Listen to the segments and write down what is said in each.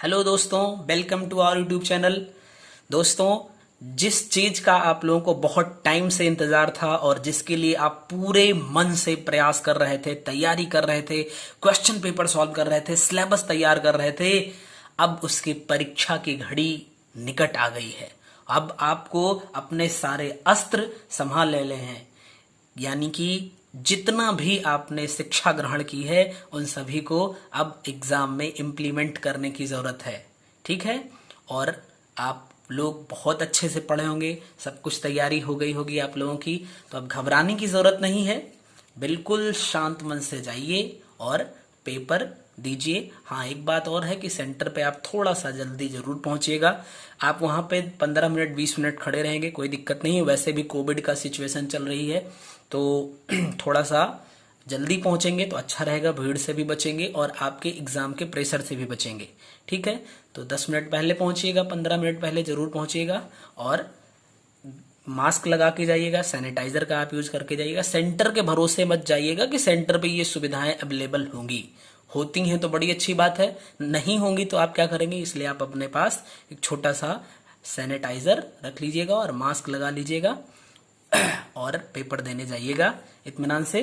Hello दोस्तों, welcome to our YouTube channel. दोस्तों, जिस चीज का आप लोगों को बहुत टाइम से इंतजार था और जिसके लिए आप पूरे मन से प्रयास कर रहे थे, तैयारी कर रहे थे, क्वेश्चन पेपर सॉल्व कर रहे थे, सिलेबस तैयार कर रहे थे, अब उसकी परीक्षा की घड़ी निकट आ गई है। अब आपको अपने सारे अस्त्र संभाल लेने हैं, यानी कि जितना भी आपने शिक्षा ग्रहण की है उन सभी को अब एग्जाम में इम्प्लीमेंट करने की जरूरत है। ठीक है, और आप लोग बहुत अच्छे से पढ़े होंगे, सब कुछ तैयारी हो गई होगी आप लोगों की, तो अब घबराने की जरूरत नहीं है। बिल्कुल शांत मन से जाइए और पेपर दीजिए। हाँ, एक बात और है कि सेंटर पे आप थोड़ा सा जल्दी जरूर पहुंचिएगा। आप वहां पे 15 मिनट 20 मिनट खड़े रहेंगे, कोई दिक्कत नहीं है। वैसे भी कोविड का सिचुएशन चल रही है, तो थोड़ा सा जल्दी पहुंचेंगे तो अच्छा रहेगा, भीड़ से भी बचेंगे और आपके एग्जाम के प्रेशर से भी बचेंगे। ठीक है, तो 10 मिनट पहले पहुंचिएगा, 15 मिनट पहले जरूर पहुंचिएगा और मास्क लगा के जाइएगा, सैनिटाइजर का आप यूज करके जाइएगा। सेंटर के भरोसे मत जाइएगा कि सेंटर पे ये सुविधाएं अवेलेबल होंगी। होती हैं तो बड़ी अच्छी बात है, नहीं होंगी तो आप क्या करेंगे, इसलिए आप अपने पास एक छोटा सा सैनिटाइजर रख लीजिएगा और मास्क लगा लीजिएगा और पेपर देने जाइएगा इत्मीनान से।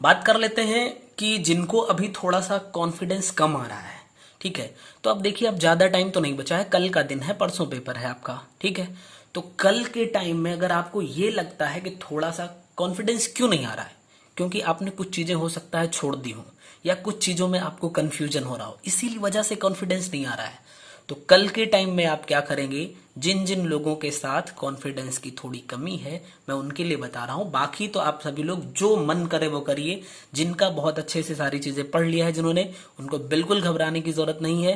बात कर लेते हैं कि जिनको अभी थोड़ा सा कॉन्फिडेंस कम आ रहा है, ठीक है, तो अब देखिए, अब ज्यादा टाइम तो नहीं बचा है, कल का दिन है, परसों पेपर है आपका। ठीक है, तो कल के टाइम में अगर आपको ये लगता है कि थोड़ा सा कॉन्फिडेंस क्यों नहीं आ रहा है, क्योंकि आपने कुछ चीजें हो सकता है छोड़ दी हो या कुछ चीजों में आपको कंफ्यूजन हो रहा हो, इसीलिए वजह से कॉन्फिडेंस नहीं आ रहा है, तो कल के टाइम में आप क्या करेंगे, जिन जिन लोगों के साथ कॉन्फिडेंस की थोड़ी कमी है मैं उनके लिए बता रहा हूं, बाकी तो आप सभी लोग जो मन करे वो करिए। जिनका बहुत अच्छे से सारी चीजें पढ़ लिया है जिन्होंने, उनको बिल्कुल घबराने की जरूरत नहीं है।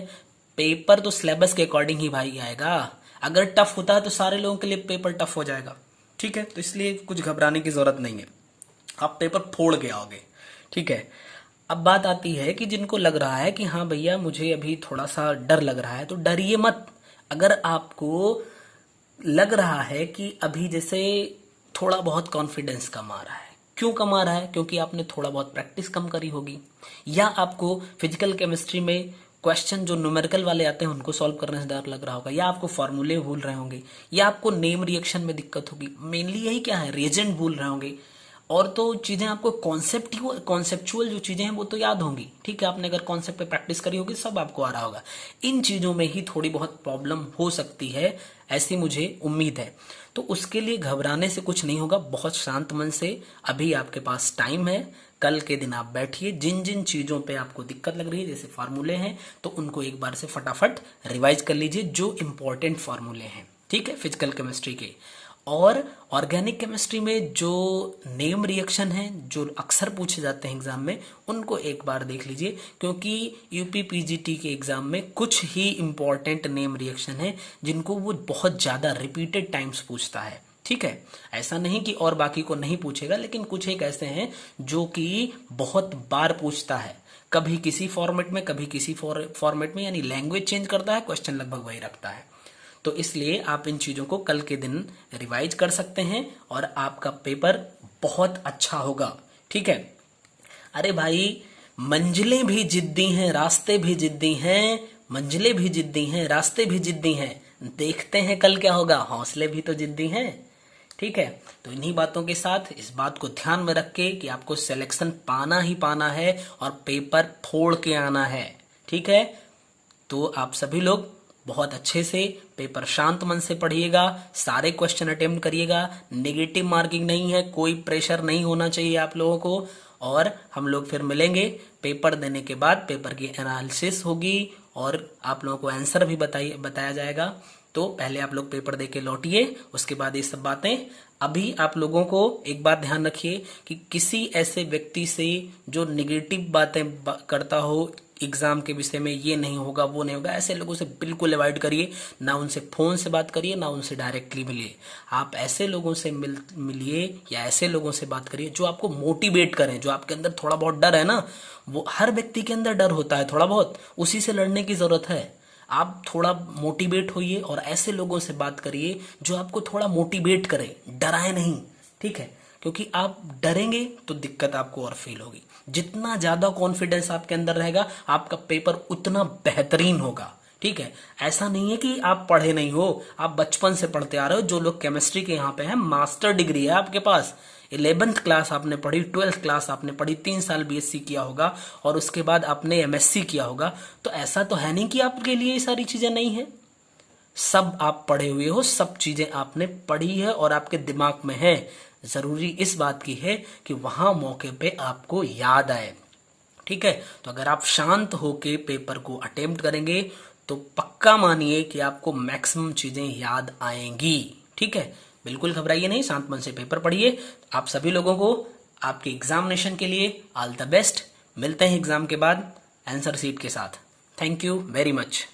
पेपर तो सिलेबस के अकॉर्डिंग ही भाई आएगा। अगर टफ होता है तो सारे लोगों के लिए पेपर टफ हो जाएगा। ठीक है, तो इसलिए कुछ घबराने की जरूरत नहीं है, आप पेपर फोड़ के आओगे। ठीक है, अब बात आती है कि जिनको लग रहा है कि हाँ भैया मुझे अभी थोड़ा सा डर लग रहा है, तो डरिए मत। अगर आपको लग रहा है कि अभी जैसे थोड़ा बहुत कॉन्फिडेंस कम आ रहा है, क्यों कम आ रहा है, क्योंकि आपने थोड़ा बहुत प्रैक्टिस कम करी होगी, या आपको फिजिकल केमिस्ट्री में क्वेश्चन जो न्यूमेरिकल वाले आते हैं उनको सॉल्व करने से डर लग रहा होगा, या आपको फॉर्मूले भूल रहे होंगे, या आपको नेम रिएक्शन में दिक्कत होगी। मेनली यही क्या है, रिएजेंट भूल रहे होंगे, और तो चीजें आपको कॉन्सेप्चुअल जो चीजें हैं वो तो याद होंगी। ठीक है, आपने अगर कॉन्सेप्ट पे प्रैक्टिस करी होगी सब आपको आ रहा होगा। इन चीजों में ही थोड़ी बहुत प्रॉब्लम हो सकती है, ऐसी मुझे उम्मीद है। तो उसके लिए घबराने से कुछ नहीं होगा, बहुत शांत मन से अभी आपके पास टाइम है। कल के दिन आप बैठिए, जिन जिन चीजों पे आपको दिक्कत लग रही है, जैसे फार्मूले हैं, तो उनको एक बार से फटाफट रिवाइज कर लीजिए, जो इंपॉर्टेंट फार्मूले हैं। ठीक है, फिजिकल केमिस्ट्री के। और ऑर्गेनिक केमिस्ट्री में जो नेम रिएक्शन है जो अक्सर पूछे जाते हैं एग्जाम में, उनको एक बार देख लीजिए, क्योंकि यूपी पीजीटी के एग्जाम में कुछ ही इंपॉर्टेंट नेम रिएक्शन है जिनको वो बहुत ज्यादा रिपीटेड टाइम्स पूछता है। ठीक है, ऐसा नहीं कि और बाकी को नहीं पूछेगा, लेकिन कुछ एक ऐसे हैं जो कि बहुत बार पूछता है, कभी किसी फॉर्मेट में कभी किसी फॉर्मेट में, यानी लैंग्वेज चेंज करता है, क्वेश्चन लगभग वही रखता है। तो इसलिए आप इन चीजों को कल के दिन रिवाइज कर सकते हैं और आपका पेपर बहुत अच्छा होगा। ठीक है, अरे भाई, मंजिलें भी जिद्दी हैं, रास्ते भी जिद्दी हैं, मंजिलें भी जिद्दी हैं, रास्ते भी जिद्दी हैं, देखते हैं कल क्या होगा, हौसले भी तो जिद्दी हैं। ठीक है, तो इन्हीं बातों के साथ इस बात को ध्यान में रख के कि आपको सिलेक्शन पाना ही पाना है और पेपर फोड़ के आना है। ठीक है, तो आप सभी लोग बहुत अच्छे से पेपर शांत मन से पढ़िएगा, सारे क्वेश्चन अटेम्प्ट करिएगा, नेगेटिव मार्किंग नहीं है, कोई प्रेशर नहीं होना चाहिए आप लोगों को। और हम लोग फिर मिलेंगे पेपर देने के बाद, पेपर की एनालिसिस होगी और आप लोगों को आंसर भी बताया जाएगा। तो पहले आप लोग पेपर दे के लौटिए, उसके बाद ये सब बातें। अभी आप लोगों को एक बात ध्यान रखिए कि किसी ऐसे व्यक्ति से जो निगेटिव बातें करता हो एग्जाम के विषय में, ये नहीं होगा वो नहीं होगा, ऐसे लोगों से बिल्कुल अवॉइड करिए। ना उनसे फोन से बात करिए, ना उनसे डायरेक्टली मिलिए। आप ऐसे लोगों से मिलिए या ऐसे लोगों से बात करिए जो आपको मोटिवेट करें, जो आपके अंदर थोड़ा बहुत डर है ना, वो हर व्यक्ति के अंदर डर होता है थोड़ा बहुत, उसी से लड़ने की जरूरत है। आप थोड़ा मोटिवेट होइए और ऐसे लोगों से बात करिए जो आपको थोड़ा मोटिवेट करे, डराए नहीं। ठीक है, क्योंकि आप डरेंगे तो दिक्कत आपको और फील होगी। जितना ज्यादा कॉन्फिडेंस आपके अंदर रहेगा आपका पेपर उतना बेहतरीन होगा। ठीक है, ऐसा नहीं है कि आप पढ़े नहीं हो, आप बचपन से पढ़ते आ रहे हो। जो लोग केमिस्ट्री के यहाँ पे हैं, मास्टर डिग्री है आपके पास, 11th क्लास आपने पढ़ी, 12th क्लास आपने पढ़ी, 3 साल बीएससी किया होगा और उसके बाद आपने एमएससी किया होगा। तो ऐसा तो है नहीं कि आपके लिए ये सारी चीजें नहीं है, सब आप पढ़े हुए हो, सब चीजें आपने पढ़ी है और आपके दिमाग में है। जरूरी इस बात की है कि वहां मौके पे आपको याद आए। ठीक है, तो अगर आप शांत होके पेपर को अटेम्प्ट करेंगे तो पक्का मानिए कि आपको मैक्सिमम चीजें याद आएंगी। ठीक है, बिल्कुल घबराइए नहीं, शांत मन से पेपर पढ़िए। आप सभी लोगों को आपके एग्जामिनेशन के लिए ऑल द बेस्ट। मिलते हैं एग्जाम के बाद आंसर शीट के साथ। Thank you very much.